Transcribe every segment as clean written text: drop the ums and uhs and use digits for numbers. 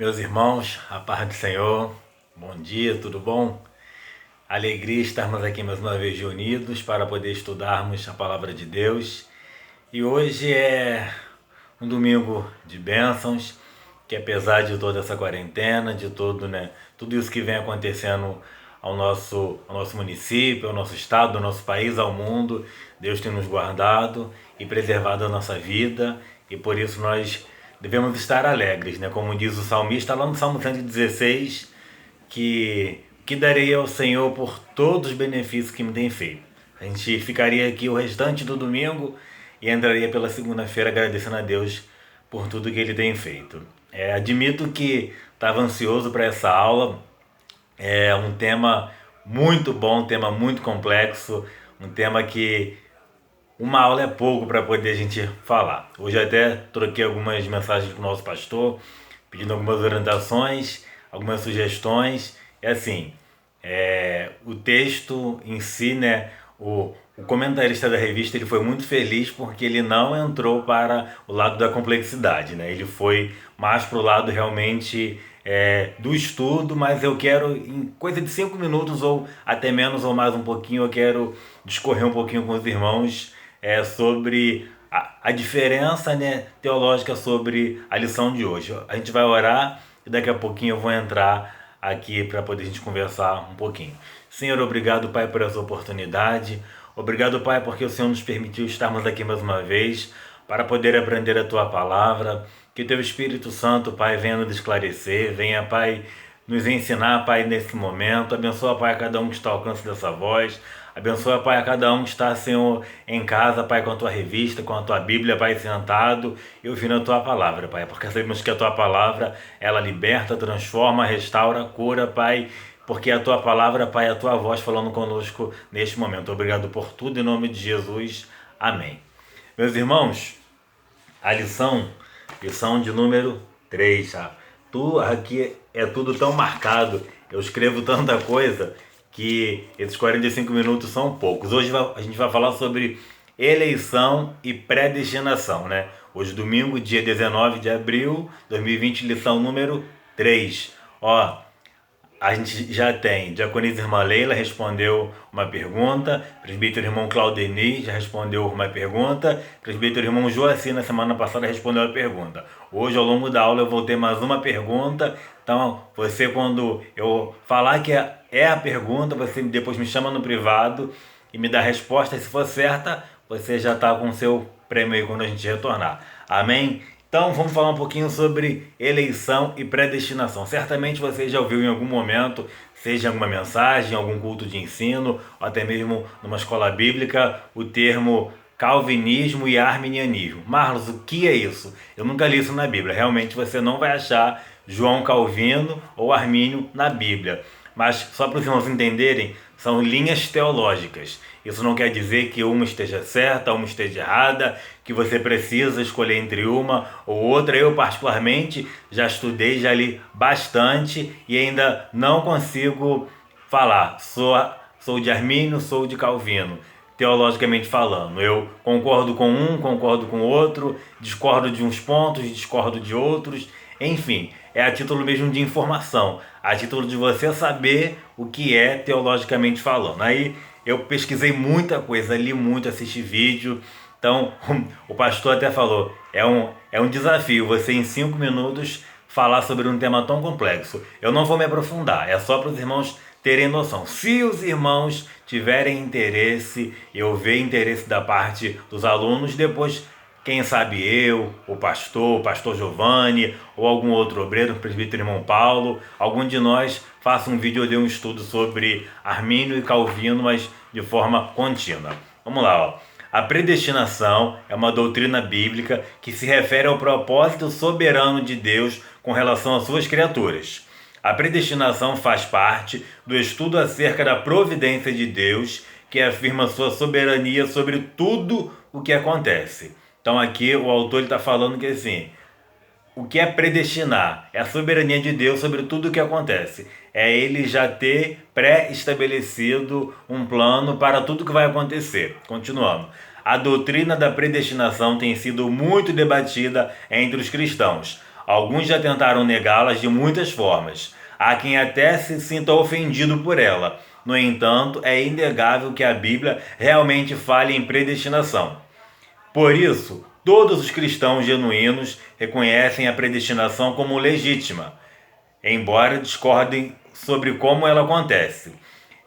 Meus irmãos, a paz do Senhor, bom dia, tudo bom? Alegria estarmos aqui mais uma vez reunidos para poder estudarmos a palavra de Deus. E hoje é um domingo de bênçãos, que apesar de toda essa quarentena, de tudo isso que vem acontecendo ao nosso município, ao nosso estado, ao nosso país, ao mundo, Deus tem nos guardado e preservado a nossa vida, e por isso nós devemos estar alegres, né? Como diz o salmista lá no Salmo 116, que darei ao Senhor por todos os benefícios que me tem feito. A gente ficaria aqui o restante do domingo e entraria pela segunda-feira agradecendo a Deus por tudo que Ele tem feito. Admito que estava ansioso para essa aula. É um tema muito bom, um tema muito complexo, um tema que uma aula é pouco para poder a gente falar. Hoje até troquei algumas mensagens com o nosso pastor, pedindo algumas orientações, algumas sugestões. É assim, o texto em si, né? O comentarista da revista ele foi muito feliz porque ele não entrou para o lado da complexidade, né? Ele foi mais para o lado realmente do estudo, mas eu quero, em coisa de 5 minutos ou até menos ou mais um pouquinho, eu quero discorrer um pouquinho com os irmãos sobre a diferença, né, teológica sobre a lição de hoje. A gente vai orar e daqui a pouquinho eu vou entrar aqui para poder a gente conversar um pouquinho. Senhor, obrigado, Pai, por essa oportunidade. Obrigado, Pai, porque o Senhor nos permitiu estarmos aqui mais uma vez para poder aprender a Tua palavra. Que Teu Espírito Santo, Pai, venha nos esclarecer, venha, Pai, nos ensinar, Pai, nesse momento. Abençoa, Pai, a cada um que está ao alcance dessa voz. Abençoa, Pai, a cada um que está, Senhor, em casa, Pai, com a Tua revista, com a Tua Bíblia, Pai, sentado e ouvindo a Tua palavra, Pai. Porque sabemos que a Tua palavra, ela liberta, transforma, restaura, cura, Pai. Porque a Tua palavra, Pai, a Tua voz falando conosco neste momento. Obrigado por tudo, em nome de Jesus. Amém. Meus irmãos, a lição de número 3, tá? Aqui é tudo tão marcado, eu escrevo tanta coisa que esses 45 minutos são poucos. Hoje a gente vai falar sobre eleição e predestinação, né? Hoje, domingo, dia 19 de abril de 2020, lição número 3. Ó, a gente já tem diaconisa irmã Leila respondeu uma pergunta, presbítero irmão Claudeni já respondeu uma pergunta, presbítero irmão Joaci na semana passada respondeu a pergunta. Hoje, ao longo da aula, eu vou ter mais uma pergunta. Então, você, quando eu falar que é a pergunta, você depois me chama no privado e me dá a resposta. Se for certa, você já está com o seu prêmio aí quando a gente retornar. Amém? Então vamos falar um pouquinho sobre eleição e predestinação. Certamente você já ouviu em algum momento, seja em alguma mensagem, em algum culto de ensino, ou até mesmo numa escola bíblica, o termo calvinismo e arminianismo. Marlos, o que é isso? Eu nunca li isso na Bíblia. Realmente você não vai achar João Calvino ou Armínio na Bíblia. Mas só para os irmãos entenderem, são linhas teológicas. Isso não quer dizer que uma esteja certa, uma esteja errada, que você precisa escolher entre uma ou outra. Eu, particularmente, já estudei, já li bastante e ainda não consigo falar. Sou de Armínio, sou de Calvino, teologicamente falando. Eu concordo com um, concordo com outro, discordo de uns pontos, discordo de outros. Enfim, é a título mesmo de informação, a título de você saber o que é teologicamente falando. Aí eu pesquisei muita coisa, li muito, assisti vídeo. Então, o pastor até falou, é um desafio você em 5 minutos falar sobre um tema tão complexo. Eu não vou me aprofundar, é só para os irmãos terem noção. Se os irmãos tiverem interesse, eu ver interesse da parte dos alunos, depois, quem sabe eu, o pastor Giovanni, ou algum outro obreiro, o presbítero irmão Paulo, algum de nós faça um vídeo ou dê um estudo sobre Armínio e Calvino, mas de forma contínua. Vamos lá, ó. A predestinação é uma doutrina bíblica que se refere ao propósito soberano de Deus com relação às suas criaturas. A predestinação faz parte do estudo acerca da providência de Deus, que afirma sua soberania sobre tudo o que acontece. Então aqui o autor está falando que assim, o que é predestinar? É a soberania de Deus sobre tudo o que acontece. É Ele já ter pré-estabelecido um plano para tudo que vai acontecer. Continuando. A doutrina da predestinação tem sido muito debatida entre os cristãos. Alguns já tentaram negá-las de muitas formas. Há quem até se sinta ofendido por ela. No entanto, é inegável que a Bíblia realmente fale em predestinação. Por isso, todos os cristãos genuínos reconhecem a predestinação como legítima, embora discordem sobre como ela acontece.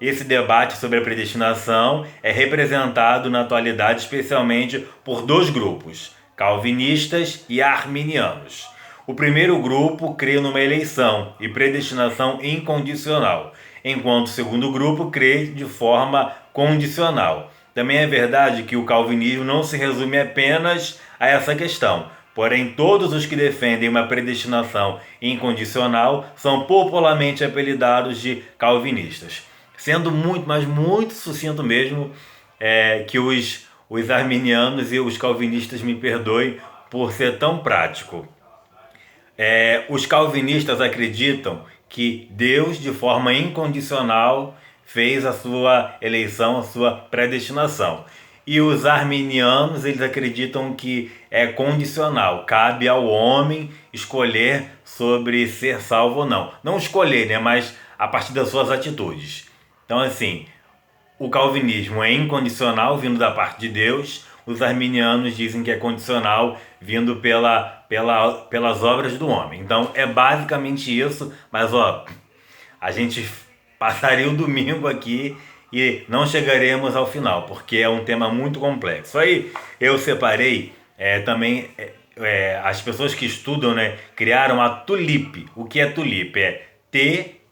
Esse debate sobre a predestinação é representado na atualidade especialmente por dois grupos, calvinistas e arminianos. O primeiro grupo crê numa eleição e predestinação incondicional, enquanto o segundo grupo crê de forma condicional. Também é verdade que o calvinismo não se resume apenas a essa questão. Porém, todos os que defendem uma predestinação incondicional são popularmente apelidados de calvinistas. Sendo muito, mas muito sucinto mesmo, que os arminianos e os calvinistas me perdoem por ser tão prático. Os calvinistas acreditam que Deus, de forma incondicional, fez a sua eleição, a sua predestinação. E os arminianos, eles acreditam que é condicional, cabe ao homem escolher sobre ser salvo ou não. Não escolher, né, mas a partir das suas atitudes. Então, assim, o calvinismo é incondicional, vindo da parte de Deus. Os arminianos dizem que é condicional, vindo pelas obras do homem. Então, é basicamente isso. Mas, a gente passaria o domingo aqui e não chegaremos ao final, porque é um tema muito complexo. Aí eu separei também as pessoas que estudam, né, criaram a TULIP. O que é TULIP? É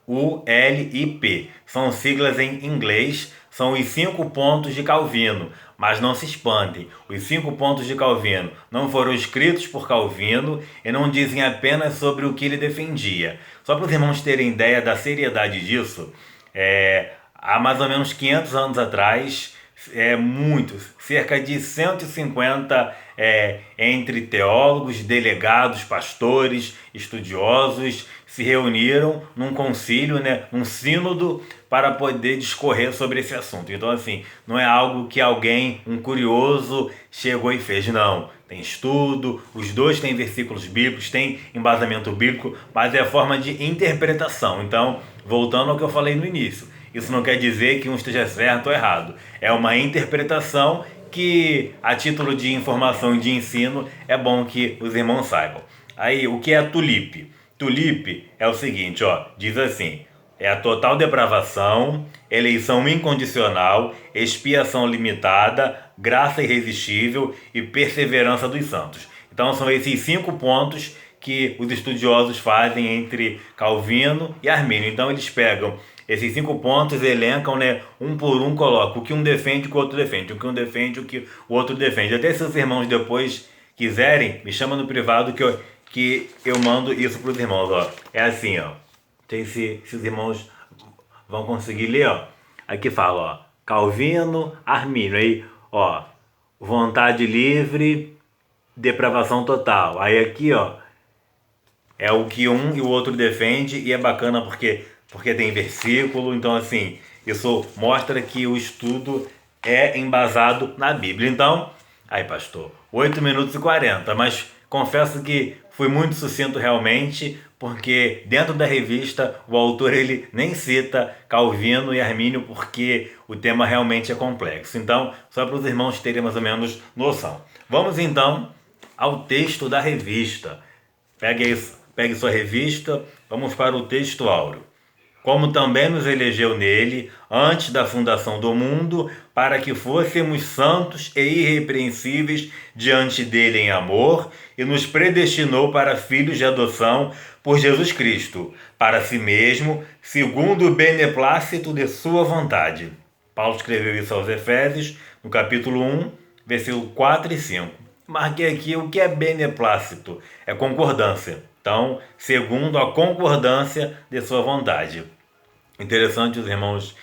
TULIP. São siglas em inglês, são os 5 pontos de Calvino. Mas não se espantem, os 5 pontos de Calvino não foram escritos por Calvino e não dizem apenas sobre o que ele defendia. Só para os irmãos terem ideia da seriedade disso, há mais ou menos 500 anos atrás, cerca de 150 entre teólogos, delegados, pastores, estudiosos, se reuniram num concílio, né, um sínodo, para poder discorrer sobre esse assunto. Então, assim, não é algo que alguém, um curioso, chegou e fez, não. Tem estudo, os dois têm versículos bíblicos, tem embasamento bíblico, mas é forma de interpretação. Então, voltando ao que eu falei no início, isso não quer dizer que um esteja certo ou errado. É uma interpretação que, a título de informação e de ensino, é bom que os irmãos saibam. Aí, o que é a TULIP? TULIP é o seguinte, diz assim: é a total depravação, eleição incondicional, expiação limitada, graça irresistível e perseverança dos santos. Então são esses 5 pontos que os estudiosos fazem entre Calvino e Armínio. Então eles pegam esses 5 pontos, elencam, né, um por um, colocam o que um defende, o que o outro defende, o que um defende, o que o outro defende. Até se os irmãos depois quiserem, me chama no privado que eu mando isso para os irmãos. É assim, não sei se os irmãos vão conseguir ler, Aqui fala, Calvino, Armínio. Aí, vontade livre, depravação total. Aí aqui, é o que um e o outro defende, e é bacana porque tem versículo. Então, assim, isso mostra que o estudo é embasado na Bíblia. Então, aí, pastor, 8 minutos e 40, mas confesso que fui muito sucinto realmente, porque dentro da revista o autor ele nem cita Calvino e Armínio, porque o tema realmente é complexo. Então, só para os irmãos terem mais ou menos noção. Vamos então ao texto da revista. Pegue sua revista, vamos para o texto áureo. Como também nos elegeu nele, antes da fundação do mundo, para que fôssemos santos e irrepreensíveis diante dele em amor, e nos predestinou para filhos de adoção por Jesus Cristo, para si mesmo, segundo o beneplácito de sua vontade. Paulo escreveu isso aos Efésios, no capítulo 1, versículo 4 e 5. Marquei aqui o que é beneplácito, é concordância. Então, segundo a concordância de sua vontade. Interessante os irmãos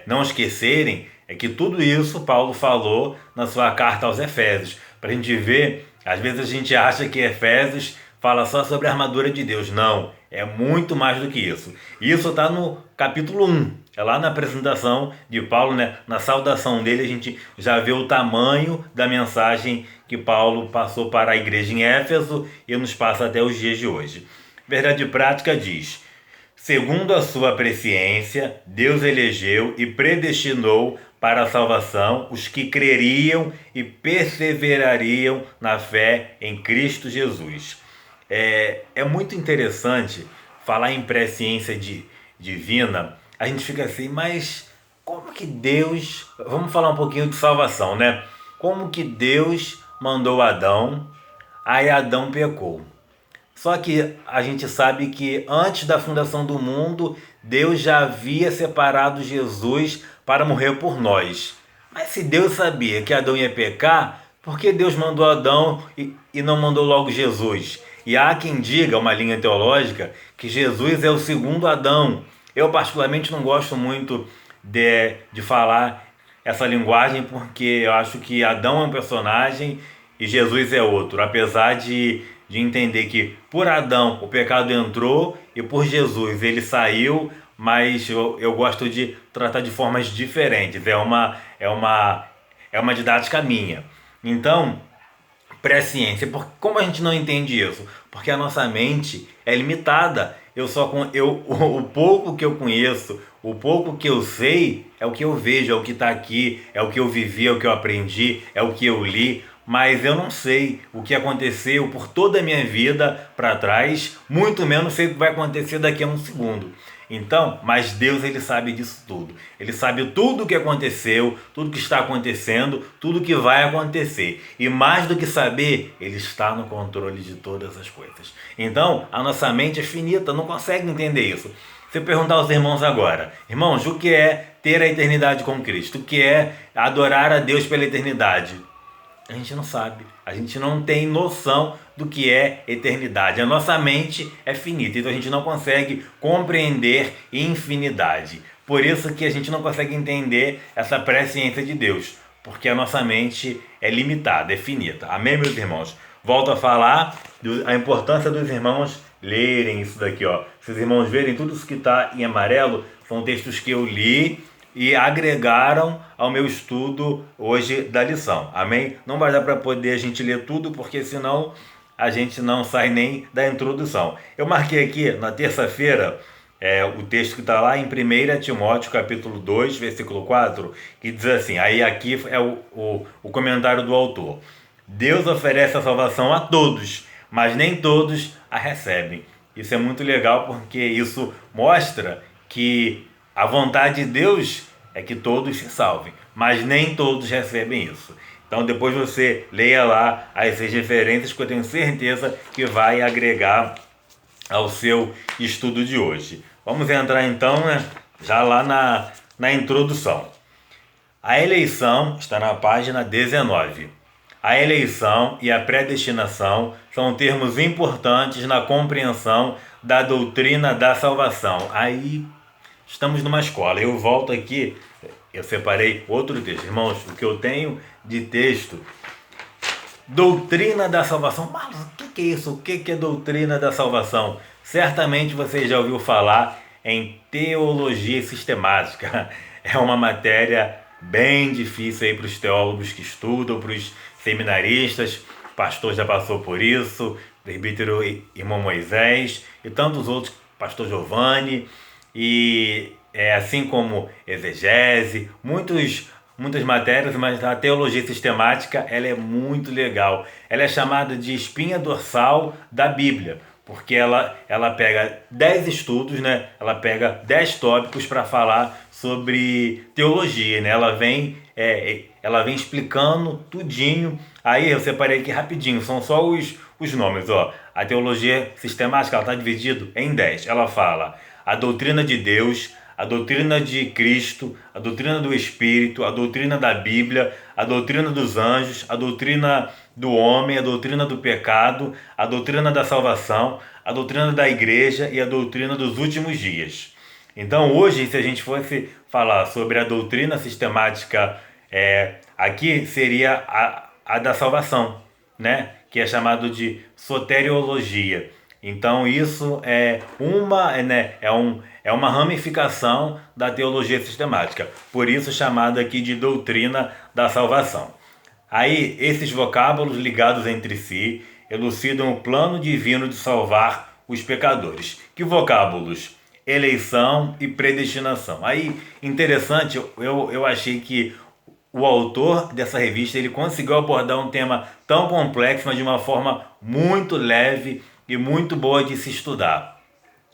não esquecerem que tudo isso Paulo falou na sua carta aos Efésios. Para a gente ver, às vezes a gente acha que Efésios fala só sobre a armadura de Deus. Não, é muito mais do que isso. Isso está no capítulo 1. É lá na apresentação de Paulo, né? Na saudação dele, a gente já vê o tamanho da mensagem que Paulo passou para a igreja em Éfeso e nos passa até os dias de hoje. Verdade Prática diz: segundo a sua presciência, Deus elegeu e predestinou para a salvação os que creriam e perseverariam na fé em Cristo Jesus. É muito interessante falar em presciência divina. A gente fica assim, mas como que Deus... Vamos falar um pouquinho de salvação, né? Como que Deus mandou Adão, aí Adão pecou. Só que a gente sabe que antes da fundação do mundo, Deus já havia separado Jesus para morrer por nós. Mas se Deus sabia que Adão ia pecar, por que Deus mandou Adão e não mandou logo Jesus? E há quem diga, uma linha teológica, que Jesus é o segundo Adão. Eu particularmente não gosto muito de falar essa linguagem, porque eu acho que Adão é um personagem e Jesus é outro. Apesar de entender que por Adão o pecado entrou e por Jesus ele saiu, mas eu gosto de tratar de formas diferentes. É uma didática minha. Então, presciência. Como a gente não entende isso? Porque a nossa mente é limitada. O pouco que eu conheço, o pouco que eu sei, é o que eu vejo, é o que está aqui, é o que eu vivi, é o que eu aprendi, é o que eu li. Mas eu não sei o que aconteceu por toda a minha vida para trás, muito menos sei o que vai acontecer daqui a um segundo. Então, mas Deus, ele sabe disso tudo. Ele sabe tudo o que aconteceu, tudo que está acontecendo, tudo que vai acontecer. E mais do que saber, ele está no controle de todas as coisas. Então, a nossa mente é finita, não consegue entender isso. Se eu perguntar aos irmãos agora, irmãos, o que é ter a eternidade com Cristo? O que é adorar a Deus pela eternidade? A gente não sabe, a gente não tem noção do que é eternidade. A nossa mente é finita, então a gente não consegue compreender infinidade. Por isso que a gente não consegue entender essa presciência de Deus, porque a nossa mente é limitada, é finita. Amém, meus irmãos? Volto a falar a importância dos irmãos lerem isso daqui, ó. Se os irmãos verem tudo isso que está em amarelo, são textos que eu li e agregaram ao meu estudo hoje da lição. Amém? Não vai dar para poder a gente ler tudo, porque senão a gente não sai nem da introdução. Eu marquei aqui na terça-feira o texto que está lá em 1 Timóteo capítulo 2, versículo 4, que diz assim, aí aqui é o comentário do autor. Deus oferece a salvação a todos, mas nem todos a recebem. Isso é muito legal, porque isso mostra que a vontade de Deus é que todos se salvem, mas nem todos recebem isso. Então depois você leia lá essas referências que eu tenho certeza que vai agregar ao seu estudo de hoje. Vamos entrar então, já lá na introdução. A eleição está na página 19. A eleição e a predestinação são termos importantes na compreensão da doutrina da salvação. Aí estamos numa escola. Eu volto aqui, eu separei outro texto. Irmãos, o que eu tenho de texto, doutrina da salvação. Mas o que é isso? O que é doutrina da salvação? Certamente você já ouviu falar em teologia sistemática. É uma matéria bem difícil aí para os teólogos que estudam, para os seminaristas. O pastor já passou por isso, presbítero irmão Moisés e tantos outros, pastor Giovanni, e assim como exegese, muitas matérias, mas a teologia sistemática ela é muito legal. Ela é chamada de espinha dorsal da Bíblia, porque ela pega 10 estudos, né? Ela pega 10 tópicos para falar sobre teologia, né? Ela vem explicando tudinho. Aí eu separei aqui rapidinho, são só os nomes, ó. A teologia sistemática está dividida em 10. Ela fala a doutrina de Deus, a doutrina de Cristo, a doutrina do Espírito, a doutrina da Bíblia, a doutrina dos anjos, a doutrina do homem, a doutrina do pecado, a doutrina da salvação, a doutrina da igreja e a doutrina dos últimos dias. Então hoje, se a gente fosse falar sobre a doutrina sistemática, aqui seria a da salvação. né, que é chamado de soteriologia. Então isso é uma ramificação da teologia sistemática, por isso chamada aqui de doutrina da salvação. Aí esses vocábulos ligados entre si elucidam o plano divino de salvar os pecadores. Que vocábulos? Eleição e predestinação. Aí, interessante, eu achei que o autor dessa revista ele conseguiu abordar um tema tão complexo, mas de uma forma muito leve e muito boa de se estudar.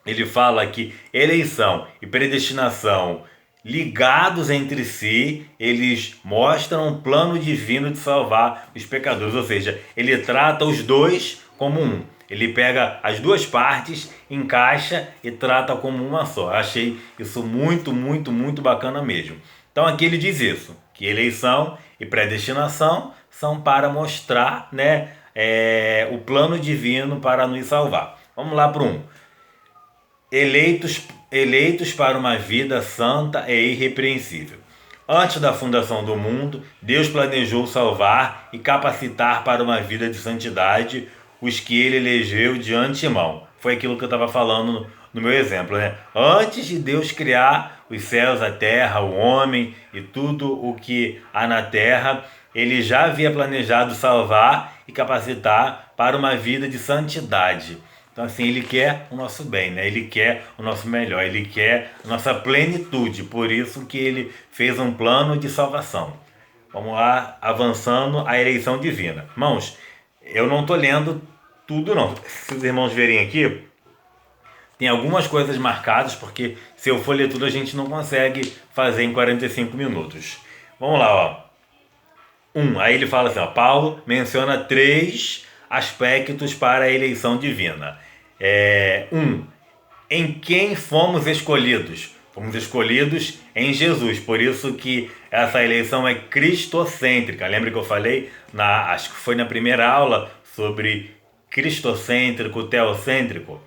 Ele fala que eleição e predestinação ligados entre si, eles mostram um plano divino de salvar os pecadores, ou seja, ele trata os dois como um. Ele pega as duas partes, encaixa e trata como uma só. Eu achei isso muito, muito, muito bacana mesmo. Então aqui ele diz isso, que eleição e predestinação são para mostrar, né, o plano divino para nos salvar. Vamos lá para um. Eleitos para uma vida santa e irrepreensível. Antes da fundação do mundo, Deus planejou salvar e capacitar para uma vida de santidade os que ele elegeu de antemão. Foi aquilo que eu estava falando no meu exemplo, né? Antes de Deus criar os céus, a terra, o homem e tudo o que há na terra, ele já havia planejado salvar e capacitar para uma vida de santidade. Então, assim, ele quer o nosso bem, né? Ele quer o nosso melhor, ele quer a nossa plenitude. Por isso que ele fez um plano de salvação. Vamos lá, avançando a eleição divina. Irmãos, eu não estou lendo tudo, não. Se os irmãos verem aqui, tem algumas coisas marcadas, porque se eu for ler tudo, a gente não consegue fazer em 45 minutos. Vamos lá, ó. Aí ele fala assim, ó, Paulo menciona 3 aspectos para a eleição divina. Em quem fomos escolhidos? Fomos escolhidos em Jesus, por isso que essa eleição é cristocêntrica. Lembra que eu falei, acho que foi na primeira aula, sobre cristocêntrico, teocêntrico?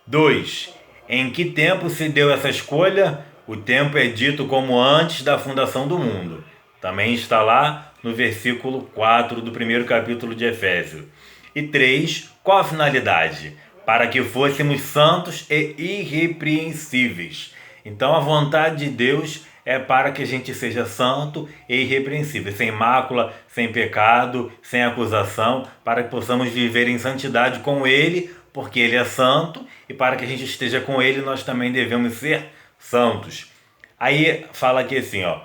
2. Em que tempo se deu essa escolha? O tempo é dito como antes da fundação do mundo. Também está lá no versículo 4 do primeiro capítulo de Efésios. E 3. Qual a finalidade? Para que fôssemos santos e irrepreensíveis. Então a vontade de Deus é para que a gente seja santo e irrepreensível, sem mácula, sem pecado, sem acusação, para que possamos viver em santidade com Ele, porque Ele é santo, e para que a gente esteja com Ele, nós também devemos ser santos. Aí fala aqui assim, ó,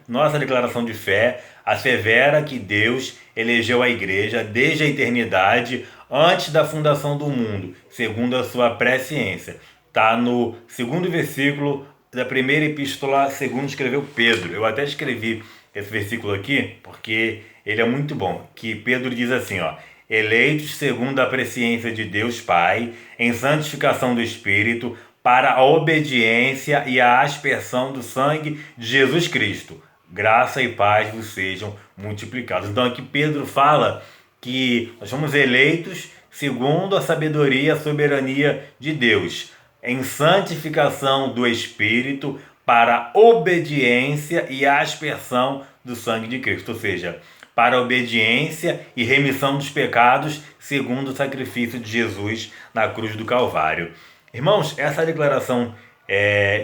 nossa declaração de fé assevera que Deus elegeu a igreja desde a eternidade, antes da fundação do mundo, segundo a sua presciência. Está no segundo versículo da primeira epístola, segundo escreveu Pedro. Eu até escrevi esse versículo aqui, porque ele é muito bom, que Pedro diz assim, ó, eleitos segundo a presciência de Deus Pai, em santificação do Espírito, para a obediência e a aspersão do sangue de Jesus Cristo. Graça e paz vos sejam multiplicados. Então aqui Pedro fala que nós somos eleitos segundo a sabedoria e a soberania de Deus, em santificação do Espírito, para a obediência e a aspersão do sangue de Cristo, ou seja, para a obediência e remissão dos pecados, segundo o sacrifício de Jesus na cruz do Calvário. Irmãos, essa declaração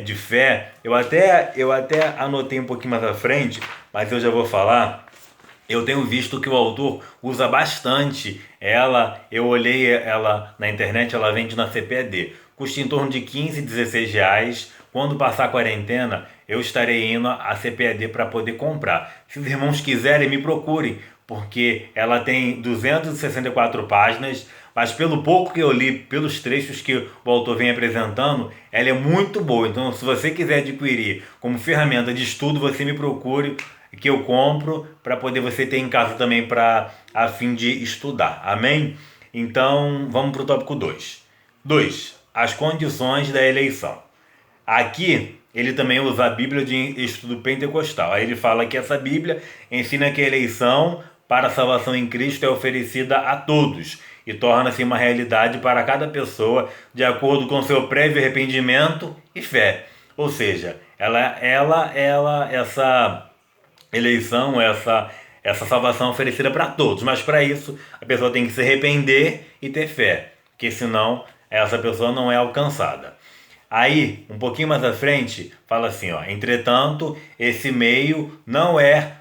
de fé, eu até anotei um pouquinho mais à frente, mas eu já vou falar. Eu tenho visto que o autor usa bastante ela. Eu olhei ela na internet, ela vende na CPAD. Custa em torno de R$15, R$16. Quando passar a quarentena, eu estarei indo à CPAD para poder comprar. Se os irmãos quiserem, me procurem, porque ela tem 264 páginas, mas pelo pouco que eu li, pelos trechos que o autor vem apresentando, ela é muito boa. Então, se você quiser adquirir como ferramenta de estudo, você me procure, que eu compro, para poder você ter em casa também, a fim de estudar. Amém? Então, vamos para o tópico 2. 2. As condições da eleição. Aqui, ele também usa a Bíblia de estudo pentecostal. Aí ele fala que essa Bíblia ensina que a eleição para a salvação em Cristo é oferecida a todos e torna-se uma realidade para cada pessoa de acordo com seu prévio arrependimento e fé. Ou seja, essa eleição, essa salvação é oferecida para todos, mas para isso a pessoa tem que se arrepender e ter fé, porque senão essa pessoa não é alcançada. Aí, um pouquinho mais à frente, fala assim, ó, entretanto, esse meio não é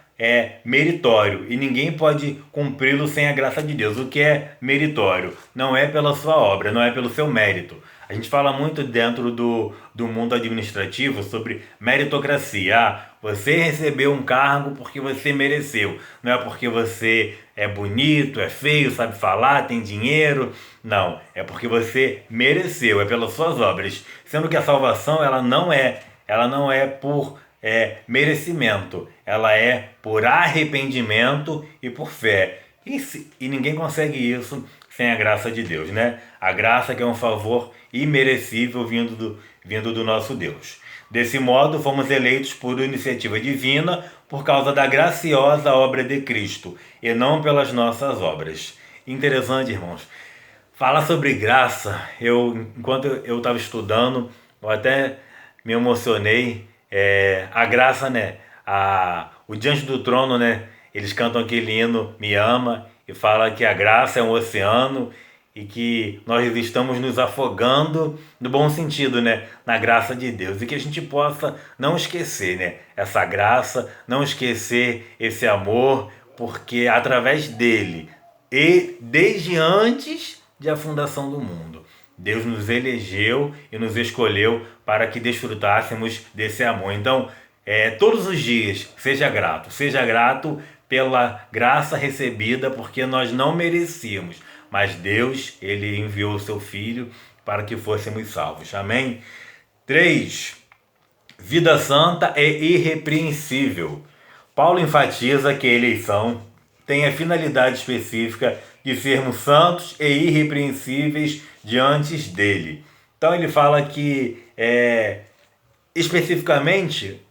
meritório e ninguém pode cumpri-lo sem a graça de Deus. O que é meritório? Não é pela sua obra, não é pelo seu mérito. A gente fala muito dentro do mundo administrativo sobre meritocracia. Ah, você recebeu um cargo porque você mereceu. Não é porque você é bonito, é feio, sabe falar, tem dinheiro. Não, é porque você mereceu, é pelas suas obras. Sendo que a salvação ela não é por merecimento, ela é por arrependimento e por fé. E ninguém consegue isso sem a graça de Deus, né? A graça que é um favor imerecível vindo do nosso Deus. Desse modo, fomos eleitos por iniciativa divina por causa da graciosa obra de Cristo e não pelas nossas obras. Interessante, irmãos. Falar sobre graça, enquanto eu estava estudando, eu até me emocionei. A graça, né? O Diante do Trono, né? Eles cantam aquele hino Me Ama e fala que a graça é um oceano e que nós estamos nos afogando no bom sentido, né? Na graça de Deus e que a gente possa não esquecer, né? Essa graça, não esquecer esse amor, porque através dele e desde antes da fundação do mundo, Deus nos elegeu e nos escolheu para que desfrutássemos desse amor. Então, todos os dias, seja grato pela graça recebida, porque nós não merecíamos, mas Deus, ele enviou o seu Filho para que fôssemos salvos. Amém? 3. Vida santa é irrepreensível. Paulo enfatiza que a eleição tem a finalidade específica de sermos santos e irrepreensíveis diante dele. Então ele fala que especificamente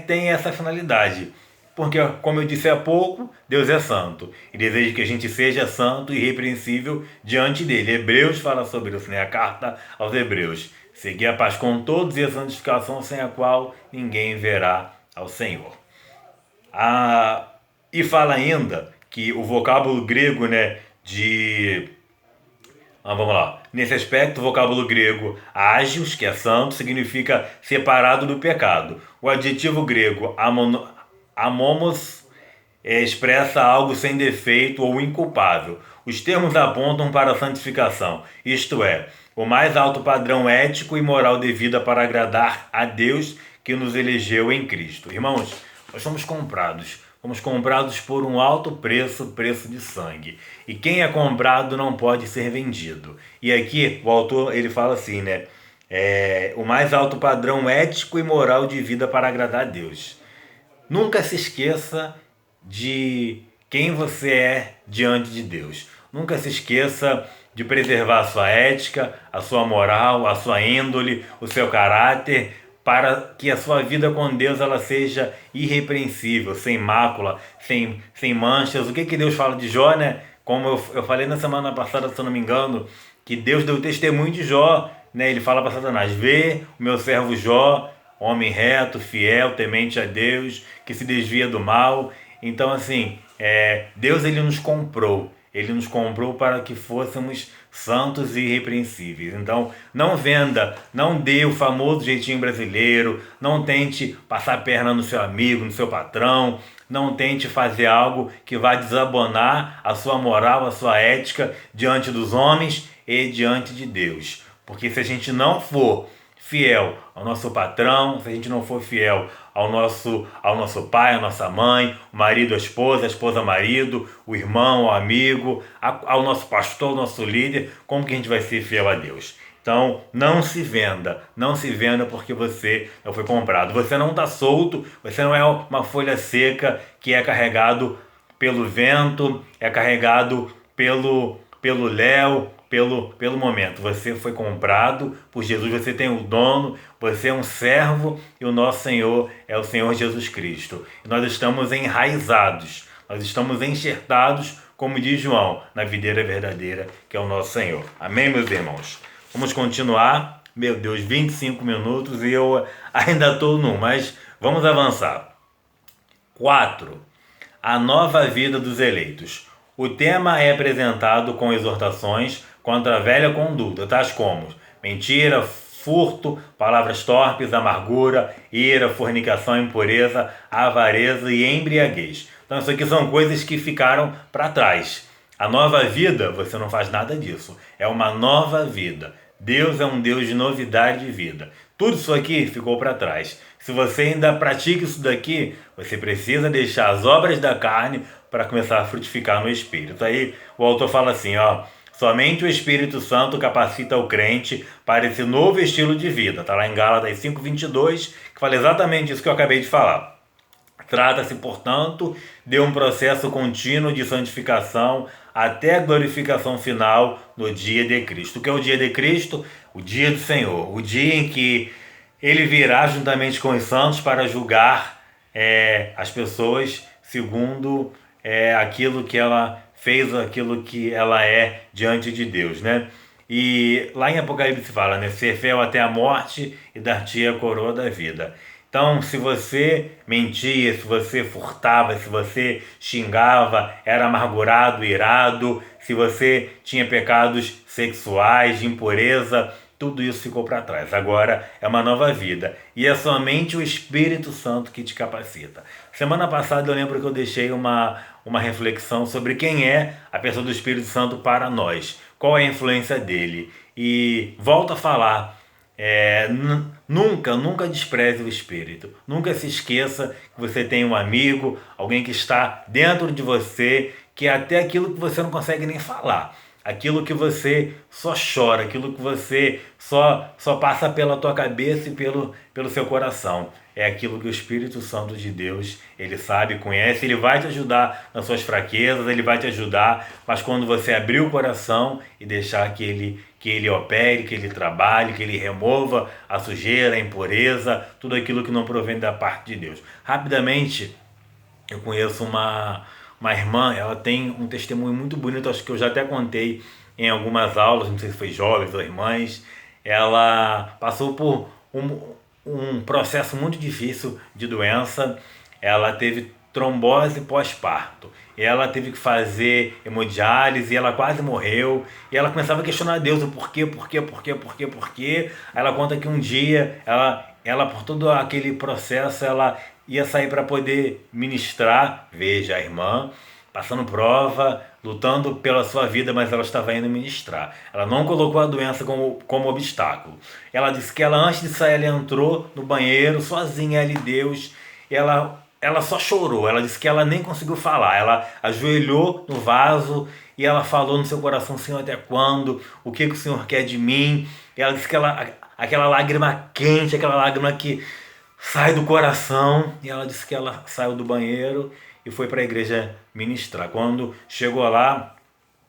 tem essa finalidade. Porque, como eu disse há pouco, Deus é santo e deseja que a gente seja santo e irrepreensível diante dele. Hebreus fala sobre isso, né? A carta aos Hebreus. Seguir a paz com todos e a santificação sem a qual ninguém verá ao Senhor. E fala ainda que o vocábulo grego, né, vamos lá. Nesse aspecto, o vocábulo grego ágios, que é santo, significa separado do pecado. O adjetivo grego amomos expressa algo sem defeito ou inculpável. Os termos apontam para a santificação, isto é, o mais alto padrão ético e moral de vida para agradar a Deus que nos elegeu em Cristo. Irmãos, nós somos comprados por um alto preço de sangue. E quem é comprado não pode ser vendido. E aqui o autor ele fala assim, né? O mais alto padrão ético e moral de vida para agradar a Deus. Nunca se esqueça de quem você é diante de Deus. Nunca se esqueça de preservar a sua ética, a sua moral, a sua índole, o seu caráter, para que a sua vida com Deus ela seja irrepreensível, sem mácula, sem manchas. O que Deus fala de Jó, né? Como eu falei na semana passada, se eu não me engano, que Deus deu testemunho de Jó, né? Ele fala para Satanás: vê o meu servo Jó, homem reto, fiel, temente a Deus, que se desvia do mal. Então, assim, Deus ele nos comprou. Ele nos comprou para que fôssemos santos e irrepreensíveis. Então, não venda, não dê o famoso jeitinho brasileiro, não tente passar a perna no seu amigo, no seu patrão, não tente fazer algo que vá desabonar a sua moral, a sua ética diante dos homens e diante de Deus. Porque se a gente não for fiel ao nosso patrão, se a gente não for fiel ao nosso pai, à nossa mãe, o marido, a esposa, marido, o irmão, o amigo, ao nosso pastor, ao nosso líder, como que a gente vai ser fiel a Deus? Então, não se venda porque você não foi comprado. Você não está solto, você não é uma folha seca que é carregado pelo vento, é carregado pelo léu, pelo momento. Você foi comprado por Jesus, você tem o dono, você é um servo e o nosso Senhor é o Senhor Jesus Cristo. E nós estamos enraizados, nós estamos enxertados, como diz João, na videira verdadeira, que é o nosso Senhor. Amém, meus irmãos? Vamos continuar. Meu Deus, 25 minutos e eu ainda estou mas vamos avançar. 4. a nova vida dos eleitos. O tema é apresentado com exortações contra a velha conduta, tais como mentira, furto, palavras torpes, amargura, ira, fornicação, impureza, avareza e embriaguez. Então isso aqui são coisas que ficaram para trás. A nova vida, você não faz nada disso. É uma nova vida. Deus é um Deus de novidade de vida. Tudo isso aqui ficou para trás. Se você ainda pratica isso daqui, você precisa deixar as obras da carne para começar a frutificar no Espírito. Aí o autor fala assim, somente o Espírito Santo capacita o crente para esse novo estilo de vida. Está lá em Gálatas 5:22, que fala exatamente isso que eu acabei de falar. Trata-se, portanto, de um processo contínuo de santificação até a glorificação final no dia de Cristo. O que é o dia de Cristo? O dia do Senhor, o dia em que Ele virá juntamente com os santos para julgar as pessoas segundo aquilo que ela fez, aquilo que ela é diante de Deus, né? E lá em Apocalipse fala, né? Ser fiel até a morte e dar-te a coroa da vida. Então, se você mentia, se você furtava, se você xingava, era amargurado, irado, se você tinha pecados sexuais, de impureza, tudo isso ficou para trás. Agora é uma nova vida. E é somente o Espírito Santo que te capacita. Semana passada eu lembro que eu deixei uma reflexão sobre quem é a pessoa do Espírito Santo para nós. Qual é a influência dele. E volto a falar. Nunca despreze o Espírito. Nunca se esqueça que você tem um amigo, alguém que está dentro de você, que é até aquilo que você não consegue nem falar. Aquilo que você só chora, aquilo que você só passa pela tua cabeça e pelo seu coração. É aquilo que o Espírito Santo de Deus, ele sabe, conhece, ele vai te ajudar nas suas fraquezas, ele vai te ajudar, mas quando você abrir o coração e deixar que ele opere, que ele trabalhe, que ele remova a sujeira, a impureza, tudo aquilo que não provém da parte de Deus. Rapidamente, eu conheço uma irmã, ela tem um testemunho muito bonito, acho que eu já até contei em algumas aulas, não sei se foi jovens ou irmãs. Ela passou por um processo muito difícil de doença. Ela teve trombose pós-parto. Ela teve que fazer hemodiálise, ela quase morreu. E ela começava a questionar Deus, o porquê. Aí ela conta que um dia, ela por todo aquele processo, ela ia sair para poder ministrar. Veja, a irmã passando prova, lutando pela sua vida, mas ela estava indo ministrar. Ela não colocou a doença como obstáculo. Ela disse que antes de sair, ela entrou no banheiro, sozinha ali, Deus, ela só chorou. Ela disse que ela nem conseguiu falar. Ela ajoelhou no vaso e ela falou no seu coração, Senhor, até quando? O que o Senhor quer de mim? E ela disse que aquela lágrima quente, aquela lágrima que sai do coração. E ela disse que ela saiu do banheiro e foi para a igreja ministrar. Quando chegou lá,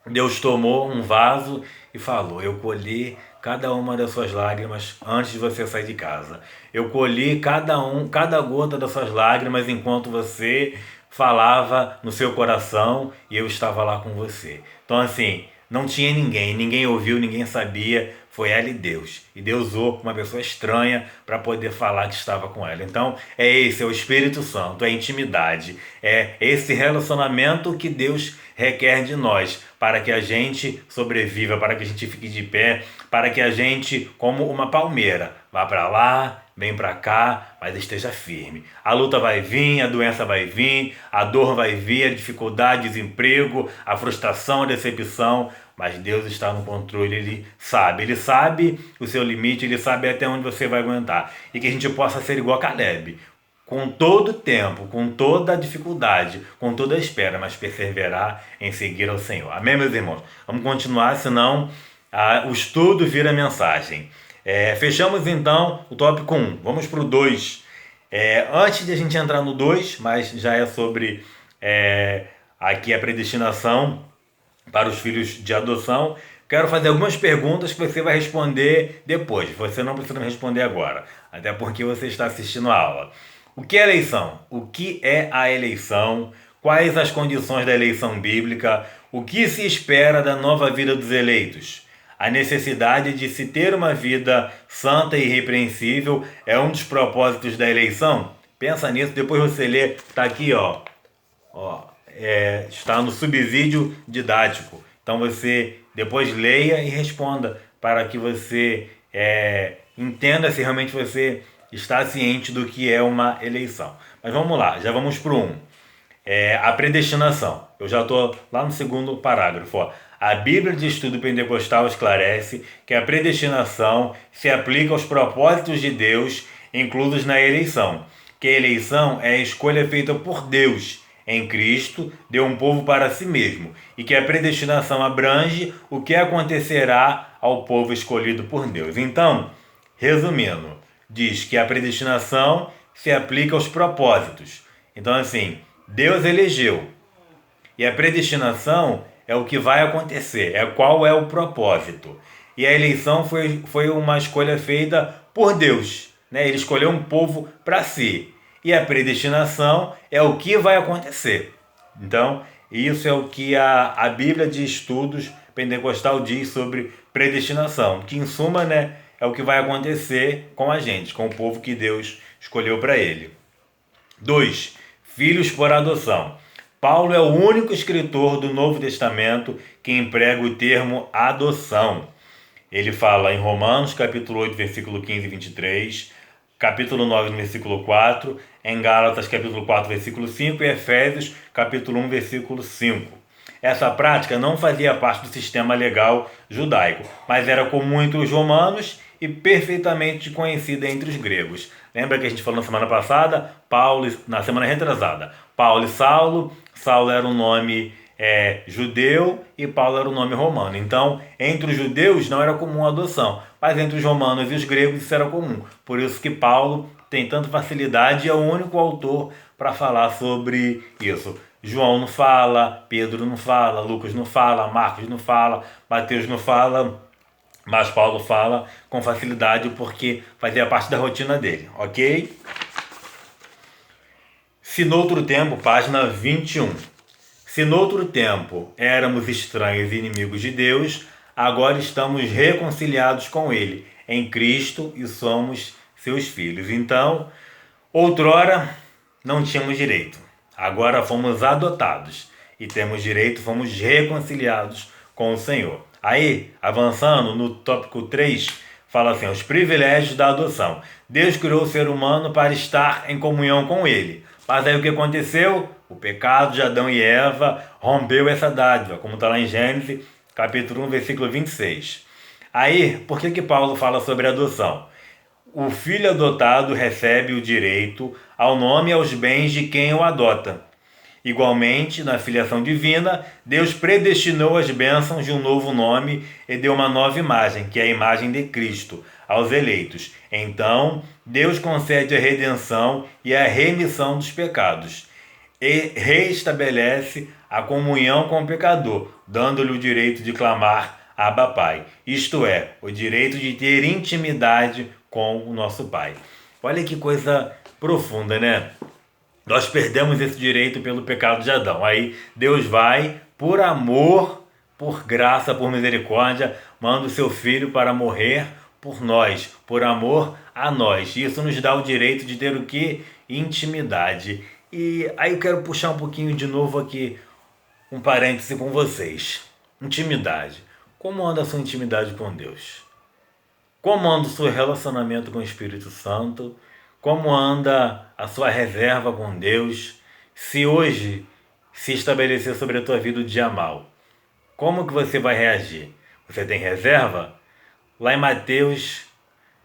Deus tomou um vaso e falou, eu colhi cada uma das suas lágrimas antes de você sair de casa. Eu colhi cada gota das suas lágrimas enquanto você falava no seu coração e eu estava lá com você. Então assim, não tinha ninguém ouviu, ninguém sabia, foi ela e Deus. E Deus usou uma pessoa estranha para poder falar que estava com ela. Então, é o Espírito Santo, é a intimidade, é esse relacionamento que Deus requer de nós, para que a gente sobreviva, para que a gente fique de pé, para que a gente, como uma palmeira, vá para lá, vem para cá, mas esteja firme. A luta vai vir, a doença vai vir, a dor vai vir, a dificuldade, o desemprego, a frustração, a decepção, mas Deus está no controle, Ele sabe o seu limite, Ele sabe até onde você vai aguentar. E que a gente possa ser igual a Caleb, com todo o tempo, com toda a dificuldade, com toda a espera, mas perseverar em seguir ao Senhor. Amém, meus irmãos? Vamos continuar, senão o estudo vira mensagem. Fechamos então o tópico 1, vamos para o 2. Antes de a gente entrar no 2, mas já é sobre aqui a predestinação para os filhos de adoção, quero fazer algumas perguntas que você vai responder depois. Você não precisa me responder agora, até porque você está assistindo a aula. O que é eleição? O que é a eleição? Quais as condições da eleição bíblica? O que se espera da nova vida dos eleitos? A necessidade de se ter uma vida santa e irrepreensível é um dos propósitos da eleição? Pensa nisso, depois você lê, está aqui, Está no subsídio didático. Então você depois leia e responda para que você entenda se realmente você está ciente do que é uma eleição. Mas vamos lá, já vamos para o 1. A predestinação. Eu já estou lá no segundo parágrafo. A Bíblia de Estudo Pentecostal esclarece que a predestinação se aplica aos propósitos de Deus incluídos na eleição, que a eleição é a escolha feita por Deus em Cristo de um povo para si mesmo, e que a predestinação abrange o que acontecerá ao povo escolhido por Deus. Então, resumindo, diz que a predestinação se aplica aos propósitos. Então, assim, Deus elegeu, e a predestinação é o que vai acontecer, qual é o propósito. E a eleição foi uma escolha feita por Deus, né? Ele escolheu um povo para si. E a predestinação é o que vai acontecer. Então, isso é o que a Bíblia de Estudos Pentecostal diz sobre predestinação, que em suma, né, é o que vai acontecer com a gente, com o povo que Deus escolheu para ele. 2. Filhos por adoção. Paulo é o único escritor do Novo Testamento que emprega o termo adoção. Ele fala em Romanos, capítulo 8, versículo 15 e 23, capítulo 9, versículo 4, em Gálatas, capítulo 4, versículo 5 e Efésios, capítulo 1, versículo 5. Essa prática não fazia parte do sistema legal judaico, mas era comum entre os romanos e perfeitamente conhecida entre os gregos. Lembra que a gente falou na semana passada? Na semana retrasada, Paulo e Saulo. Saulo era um nome judeu e Paulo era um nome romano. Então, entre os judeus não era comum a adoção, mas entre os romanos e os gregos isso era comum. Por isso que Paulo tem tanta facilidade e é o único autor para falar sobre isso. João não fala, Pedro não fala, Lucas não fala, Marcos não fala, Mateus não fala, mas Paulo fala com facilidade porque fazia parte da rotina dele, ok? Se noutro tempo, página 21. Se noutro tempo éramos estranhos e inimigos de Deus, agora estamos reconciliados com Ele em Cristo e somos seus filhos. Então, outrora não tínhamos direito, agora fomos adotados e temos direito, fomos reconciliados com o Senhor. Aí, avançando no tópico 3, fala assim, os privilégios da adoção. Deus criou o ser humano para estar em comunhão com Ele. Mas aí o que aconteceu? O pecado de Adão e Eva rompeu essa dádiva, como está lá em Gênesis, capítulo 1, versículo 26. Aí, por que Paulo fala sobre adoção? O filho adotado recebe o direito ao nome e aos bens de quem o adota. Igualmente, na filiação divina, Deus predestinou as bênçãos de um novo nome e deu uma nova imagem, que é a imagem de Cristo, aos eleitos. Então, Deus concede a redenção e a remissão dos pecados e reestabelece a comunhão com o pecador, dando-lhe o direito de clamar Abba Pai, isto é, o direito de ter intimidade com o nosso Pai. Olha que coisa profunda, né? Nós perdemos esse direito pelo pecado de Adão. Aí Deus vai, por amor, por graça, por misericórdia, manda o seu filho para morrer por nós, por amor a nós. Isso nos dá o direito de ter o que? Intimidade. E aí eu quero puxar um pouquinho de novo aqui, um parêntese com vocês. Intimidade. Como anda a sua intimidade com Deus? Como anda o seu relacionamento com o Espírito Santo? Como anda a sua reserva com Deus? Se hoje se estabelecer sobre a tua vida o dia mal, como que você vai reagir? Você tem reserva? Lá em Mateus,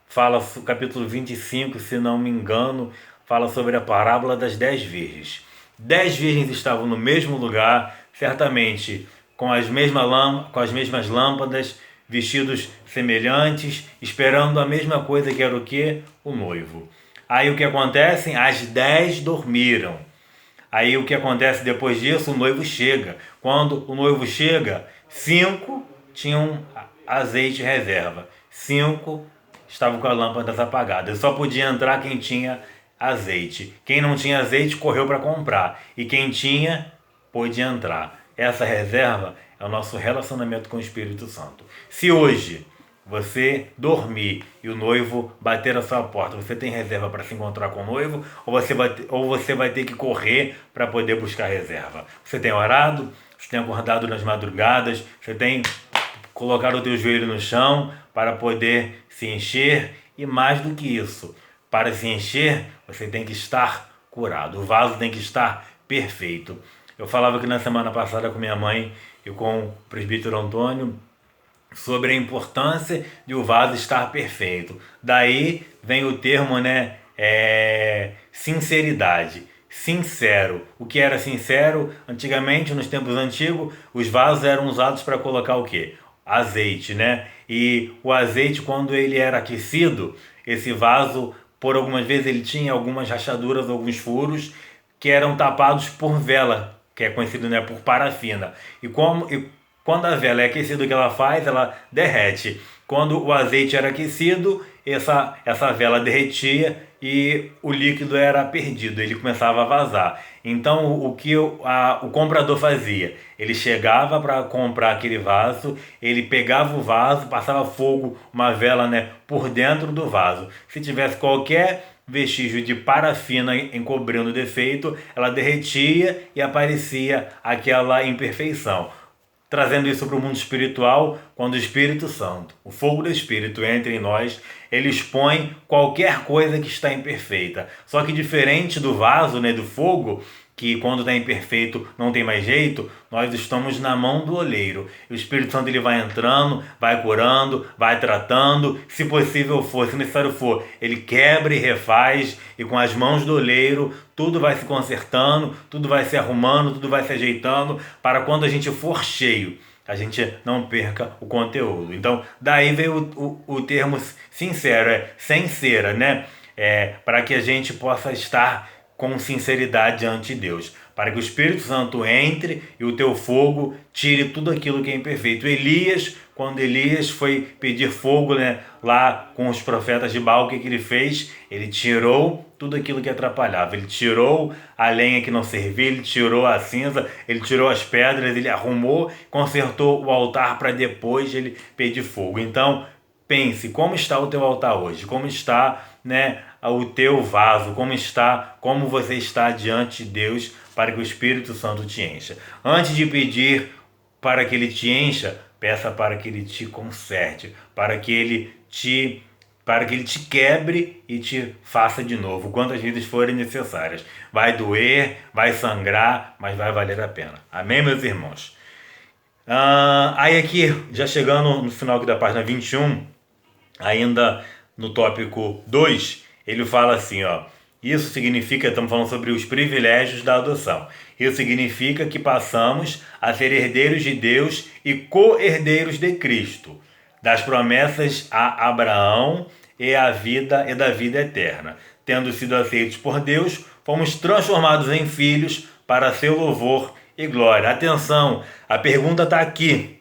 fala, capítulo 25, se não me engano, fala sobre a parábola das 10 virgens. 10 virgens estavam no mesmo lugar, certamente com as mesmas lâmpadas, vestidos semelhantes, esperando a mesma coisa que era o quê? O noivo. Aí o que acontece? As 10 dormiram. Aí o que acontece depois disso? O noivo chega. Quando o noivo chega, 5 tinham azeite reserva. 5 estavam com as lâmpadas apagadas. Só podia entrar quem tinha azeite. Quem não tinha azeite correu para comprar. E quem tinha, pôde entrar. Essa reserva é o nosso relacionamento com o Espírito Santo. Se hoje você dormir e o noivo bater a sua porta, você tem reserva para se encontrar com o noivo ou você vai ter que correr para poder buscar reserva? Você tem orado? Você tem acordado nas madrugadas? Você tem colocado o teu joelho no chão para poder se encher? E mais do que isso, para se encher, você tem que estar curado. O vaso tem que estar perfeito. Eu falava aqui na semana passada com minha mãe e com o presbítero Antônio sobre a importância de o vaso estar perfeito. Daí vem o termo, né? Sinceridade. Sincero. O que era sincero? Antigamente, nos tempos antigos, os vasos eram usados para colocar o quê? Azeite, né? E o azeite, quando ele era aquecido, esse vaso, por algumas vezes, ele tinha algumas rachaduras, alguns furos, que eram tapados por vela, que é conhecido, né, por parafina. Quando a vela é aquecida, o que ela faz? Ela derrete. Quando o azeite era aquecido, essa vela derretia e o líquido era perdido, ele começava a vazar. Então, o que o comprador fazia? Ele chegava para comprar aquele vaso, ele pegava o vaso, passava fogo, uma vela, né, por dentro do vaso. Se tivesse qualquer vestígio de parafina encobrindo o defeito, ela derretia e aparecia aquela imperfeição. Trazendo isso para o mundo espiritual, quando o Espírito Santo, o fogo do Espírito entra em nós, ele expõe qualquer coisa que está imperfeita. Só que diferente do vaso, né, do fogo, que quando está imperfeito não tem mais jeito, nós estamos na mão do oleiro. O Espírito Santo ele vai entrando, vai curando, vai tratando, se possível for, se necessário for, ele quebra e refaz, e com as mãos do oleiro tudo vai se consertando, tudo vai se arrumando, tudo vai se ajeitando, para quando a gente for cheio, a gente não perca o conteúdo. Então, daí veio o termo sincero, sem cera, né? Para que a gente possa estar com sinceridade diante de Deus, para que o Espírito Santo entre e o teu fogo tire tudo aquilo que é imperfeito. Elias, quando Elias foi pedir fogo, né, lá com os profetas de Baal, o que ele fez? Ele tirou tudo aquilo que atrapalhava, ele tirou a lenha que não servia, ele tirou a cinza, ele tirou as pedras, ele arrumou, consertou o altar para depois ele pedir fogo. Então, pense, como está o teu altar hoje? Como está, né, o teu vaso? Como você está diante de Deus para que o Espírito Santo te encha? Antes de pedir para que ele te encha, peça para que ele te conserte, para que ele te quebre e te faça de novo, quantas vezes forem necessárias. Vai doer, vai sangrar, mas vai valer a pena. Amém, meus irmãos? Aí aqui, já chegando no final aqui da página 21, ainda no tópico 2, ele fala assim, ó: isso significa, estamos falando sobre os privilégios da adoção. Isso significa que passamos a ser herdeiros de Deus e co-herdeiros de Cristo, das promessas a Abraão e da vida eterna. Tendo sido aceitos por Deus, fomos transformados em filhos para seu louvor e glória. Atenção, a pergunta está aqui.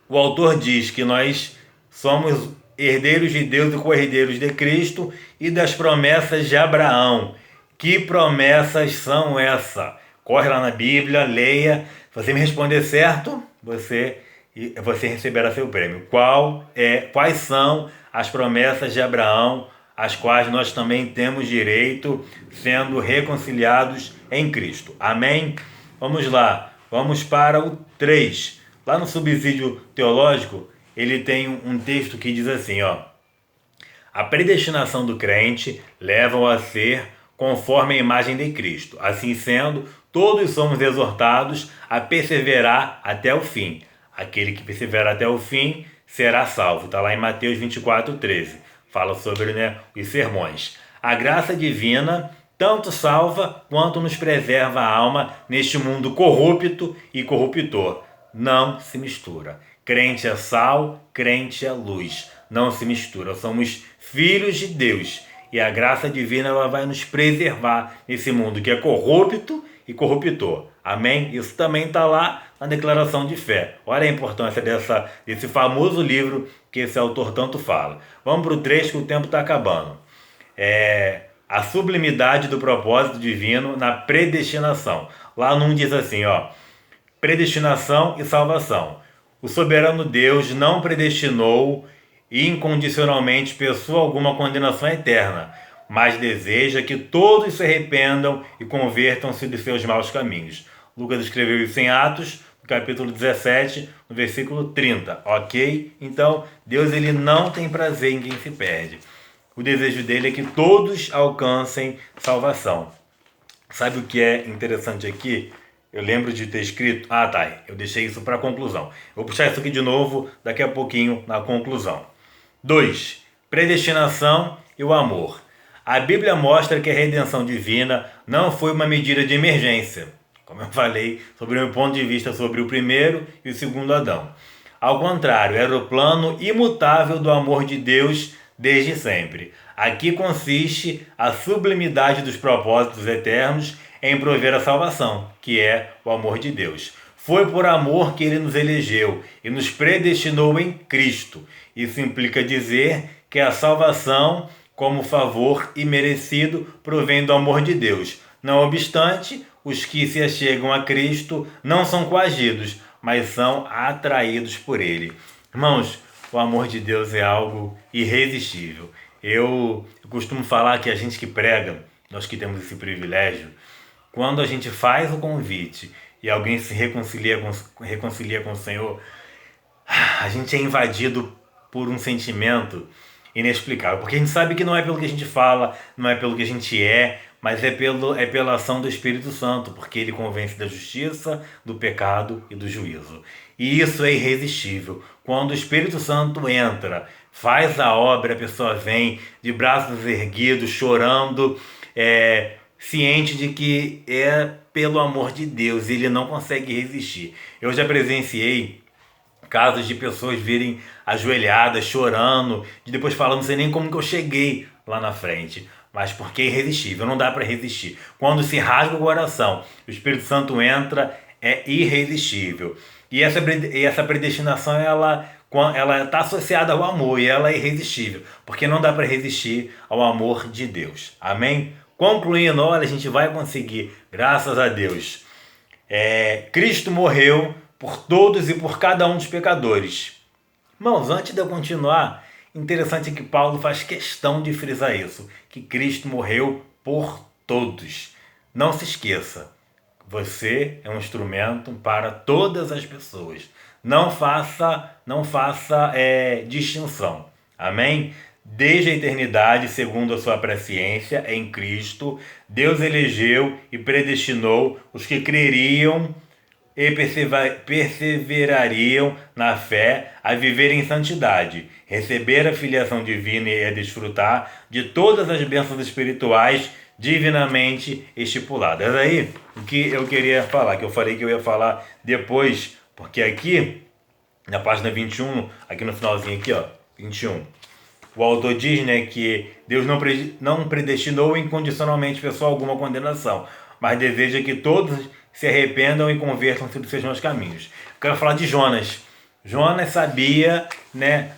O autor diz que nós somos herdeiros de Deus e co-herdeiros de Cristo e das promessas de Abraão. Que promessas são essas? Corre lá na Bíblia, leia. Se você me responder certo, você receberá seu prêmio. Quais são as promessas de Abraão, as quais nós também temos direito, sendo reconciliados em Cristo? Amém? Vamos lá, vamos para o 3. Lá no subsídio teológico, ele tem um texto que diz assim, ó: a predestinação do crente leva-o a ser conforme a imagem de Cristo. Assim sendo, todos somos exortados a perseverar até o fim. Aquele que perseverar até o fim será salvo. Está lá em Mateus 24:13. Fala sobre, né, os sermões. A graça divina tanto salva quanto nos preserva a alma neste mundo corrupto e corruptor. Não se mistura. Crente é sal, crente é luz. Não se mistura. Somos filhos de Deus. E a graça divina ela vai nos preservar nesse mundo que é corrupto e corruptor. Amém? Isso também está lá na declaração de fé. Olha a importância desse famoso livro que esse autor tanto fala. Vamos para o 3 que o tempo está acabando. A sublimidade do propósito divino na predestinação. Lá no 1 diz assim, ó: predestinação e salvação. o soberano Deus não predestinou incondicionalmente pessoa alguma à condenação eterna, mas deseja que todos se arrependam e convertam-se de seus maus caminhos. Lucas escreveu isso em Atos, no capítulo 17, no versículo 30, ok? Então, Deus ele não tem prazer em quem se perde. O desejo dele é que todos alcancem salvação. Sabe o que é interessante aqui? Eu lembro de ter escrito... eu deixei isso para a conclusão. Vou puxar isso aqui de novo daqui a pouquinho na conclusão. 2. Predestinação e o amor. A Bíblia mostra que a redenção divina não foi uma medida de emergência, como eu falei sobre o meu ponto de vista sobre o primeiro e o segundo Adão. Ao contrário, era o plano imutável do amor de Deus desde sempre. Aqui consiste a sublimidade dos propósitos eternos em prover a salvação, que é o amor de Deus. Foi por amor que ele nos elegeu e nos predestinou em Cristo. Isso implica dizer que a salvação, como favor imerecido, provém do amor de Deus. Não obstante, os que se achegam a Cristo não são coagidos, mas são atraídos por ele. Irmãos, o amor de Deus é algo irresistível. Eu costumo falar que a gente que prega, nós que temos esse privilégio, quando a gente faz o convite e alguém se reconcilia com o Senhor, a gente é invadido por um sentimento inexplicável. Porque a gente sabe que não é pelo que a gente fala, não é pelo que a gente mas é pela ação do Espírito Santo, porque ele convence da justiça, do pecado e do juízo. E isso é irresistível. Quando o Espírito Santo entra, faz a obra, a pessoa vem de braços erguidos, chorando, ciente de que é pelo amor de Deus, ele não consegue resistir. Eu já presenciei casos de pessoas virem ajoelhadas, chorando, e depois falando, não sei nem como que eu cheguei lá na frente. Mas porque é irresistível, não dá para resistir. Quando se rasga o coração, o Espírito Santo entra, é irresistível. E essa predestinação, ela está associada ao amor e ela é irresistível, porque não dá para resistir ao amor de Deus. Amém? Concluindo, olha, a gente vai conseguir, graças a Deus. Cristo morreu por todos e por cada um dos pecadores. Irmãos, antes de eu continuar, interessante que Paulo faz questão de frisar isso, que Cristo morreu por todos. Não se esqueça, você é um instrumento para todas as pessoas. Não faça distinção. Amém? Desde a eternidade, segundo a sua presciência em Cristo, Deus elegeu e predestinou os que creriam e perseverariam na fé a viver em santidade, receber a filiação divina e a desfrutar de todas as bênçãos espirituais divinamente estipuladas. Aí, o que eu queria falar, que eu falei que eu ia falar depois, porque aqui, na página 21, aqui no finalzinho aqui, 21, o autor diz, que Deus não predestinou incondicionalmente pessoa alguma à condenação, mas deseja que todos se arrependam e convertam-se dos seus maus caminhos. Eu quero falar de Jonas. Jonas sabia,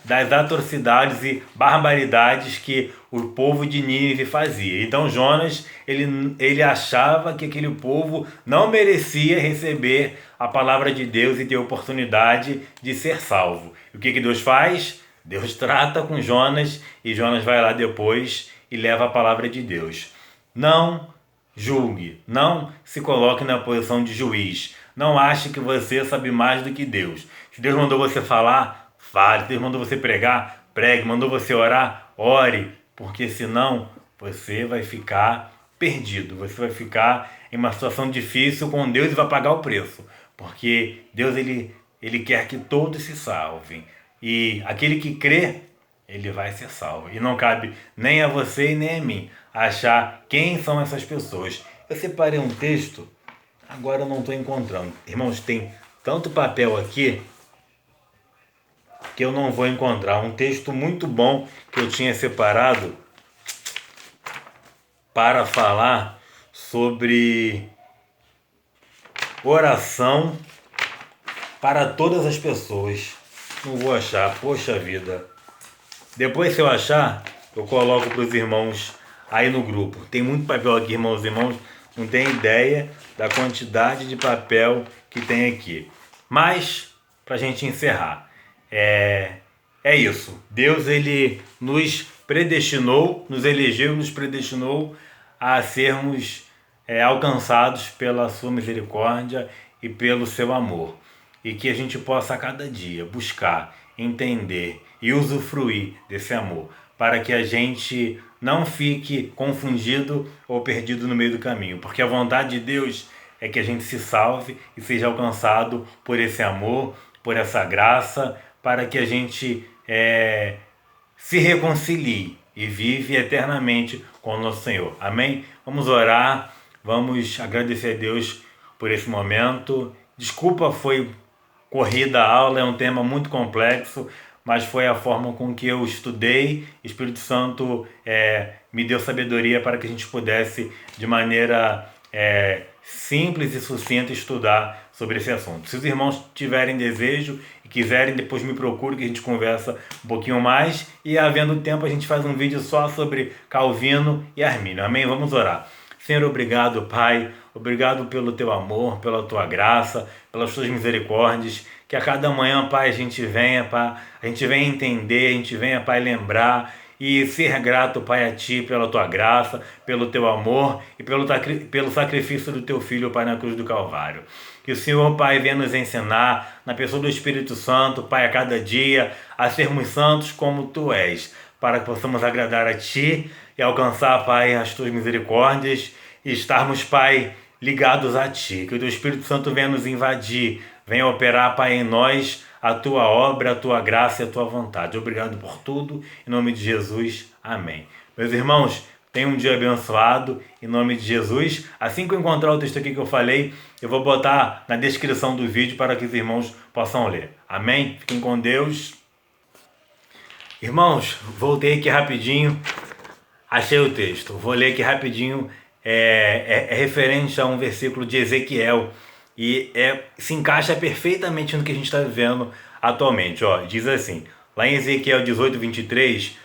das atrocidades e barbaridades que o povo de Nínive fazia. Então Jonas, ele achava que aquele povo não merecia receber a palavra de Deus e ter oportunidade de ser salvo. E o que Deus faz? Deus trata com Jonas e Jonas vai lá depois e leva a palavra de Deus. Não julgue, não se coloque na posição de juiz. Não ache que você sabe mais do que Deus. Se Deus mandou você falar, fale. Se Deus mandou você pregar, pregue. Mandou você orar, ore. Porque senão você vai ficar perdido. Você vai ficar em uma situação difícil com Deus e vai pagar o preço. Porque Deus ele quer que todos se salvem. E aquele que crê, ele vai ser salvo. E não cabe nem a você e nem a mim achar quem são essas pessoas. Eu separei um texto, agora eu não estou encontrando. Irmãos, tem tanto papel aqui que eu não vou encontrar. Um texto muito bom que eu tinha separado para falar sobre oração para todas as pessoas. Não vou achar, poxa vida. Depois, se eu achar, eu coloco para os irmãos aí no grupo. Tem muito papel aqui, irmãos e irmãos. Não tem ideia da quantidade de papel que tem aqui. Mas para a gente encerrar. É isso. Deus, ele nos predestinou, nos elegeu, nos predestinou a sermos alcançados pela sua misericórdia e pelo seu amor. E que a gente possa a cada dia buscar, entender e usufruir desse amor, para que a gente não fique confundido ou perdido no meio do caminho, porque a vontade de Deus é que a gente se salve e seja alcançado por esse amor, por essa graça, para que a gente se reconcilie e vive eternamente com o nosso Senhor. Amém? Vamos orar, vamos agradecer a Deus por esse momento. Desculpa, foi corrida a aula, é um tema muito complexo, mas foi a forma com que eu estudei. O Espírito Santo me deu sabedoria para que a gente pudesse, de maneira simples e sucinta, estudar sobre esse assunto. Se os irmãos tiverem desejo e quiserem, depois me procurem que a gente conversa um pouquinho mais, e havendo tempo a gente faz um vídeo só sobre Calvino e Armínio. Amém? Vamos orar. Senhor, obrigado, Pai. Obrigado pelo Teu amor, pela Tua graça, pelas Tuas misericórdias. Que a cada manhã, Pai, a gente venha, Pai, a gente venha entender, a gente venha, Pai, lembrar e ser grato, Pai, a Ti pela Tua graça, pelo Teu amor e pelo sacrifício do Teu Filho, Pai, na cruz do Calvário. Que o Senhor, Pai, venha nos ensinar, na pessoa do Espírito Santo, Pai, a cada dia, a sermos santos como Tu és, para que possamos agradar a Ti e alcançar, Pai, as Tuas misericórdias e estarmos, Pai, ligados a Ti. Que o Teu Espírito Santo venha nos invadir, venha operar, Pai, em nós a Tua obra, a Tua graça e a Tua vontade. Obrigado por tudo, em nome de Jesus. Amém. Meus irmãos, tenham um dia abençoado, em nome de Jesus. Assim que eu encontrar o texto aqui que eu falei, eu vou botar na descrição do vídeo para que os irmãos possam ler. Amém? Fiquem com Deus. Irmãos, voltei aqui rapidinho, achei o texto. Vou ler aqui rapidinho, é referente a um versículo de Ezequiel e se encaixa perfeitamente no que a gente está vivendo atualmente. Ó, diz assim, lá em Ezequiel 18, 23,